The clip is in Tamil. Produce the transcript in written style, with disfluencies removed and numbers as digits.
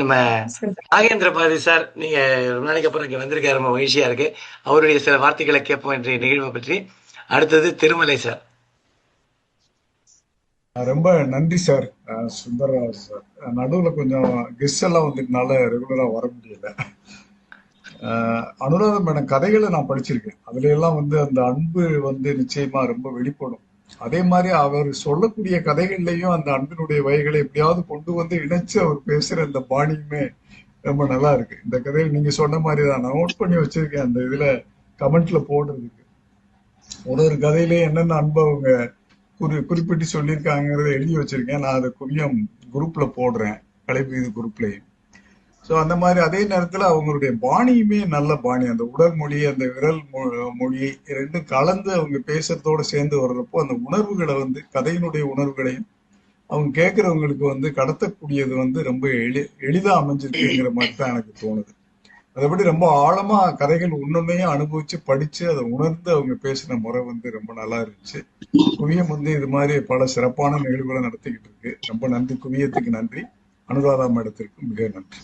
நம்ம நாகேந்திர பாரதி சார், நீங்க ரொம்ப நாளைக்கு அப்புறம் இங்க வந்திருக்காரு. ரொம்ப மகிழ்ச்சியா இருக்கு. அவருடைய சில வார்த்தைகளை கேட்போம் இன்றைய நிகழ்வை பற்றி. அடுத்தது திருமலை சார். ரொம்ப நன்றி சார். சுந்தரராஜ் சார் நடுவில் கொஞ்சம் கெஸ்ட் எல்லாம் வந்ததுனால ரெகுலரா வர முடியல. அனுராதா மேடம் கதைகளை நான் படிச்சிருக்கேன். அதுல எல்லாம் அந்த அன்பு நிச்சயமா ரொம்ப வெளிப்படும். அதே மாதிரி அவர் சொல்லக்கூடிய கதைகள்லயும் அந்த அன்பினுடைய வகைகளை எப்படியாவது கொண்டு இணைச்சு அவர் பேசுற அந்த பாணியுமே ரொம்ப நல்லா இருக்கு. இந்த கதையை நீங்க சொன்ன மாதிரி தான் நான் நோட் பண்ணி வச்சிருக்கேன். அந்த இதுல கமெண்ட்ல போடுறதுக்கு ஒரு கதையிலே என்னென்ன அன்பு அவங்க குறிப்பிட்டு சொல்லியிருக்காங்கிறத எழுதி வச்சிருக்கேன். நான் அதை குவியம் குரூப்ல போடுறேன், கலைப்பீது குரூப்லயும். ஸோ அந்த மாதிரி அதே நேரத்துல அவங்களுடைய பாணியுமே நல்ல பாணி. அந்த உடல் மொழி, அந்த விரல் மொழி ரெண்டும் கலந்து அவங்க பேசுறதோட சேர்ந்து வர்றப்போ அந்த உணர்வுகளை கதையினுடைய உணர்வுகளையும் அவங்க கேட்கறவங்களுக்கு கடத்தக்கூடியது ரொம்ப எளிதா அமைஞ்சிருக்குங்கிற மாதிரி தான் எனக்கு தோணுது. அதைப்படி ரொம்ப ஆழமா கதைகள் ஒன்னொன்னையும் அனுபவிச்சு படிச்சு அதை உணர்ந்து அவங்க பேசின முறை ரொம்ப நல்லா இருந்துச்சு. குவியம் இது மாதிரி பல சிறப்பான நிகழ்வுகளை நடத்திக்கிட்டு இருக்கு. ரொம்ப நன்றி, குவியத்துக்கு நன்றி, அனுராதா மேடத்திற்கு மிக நன்றி.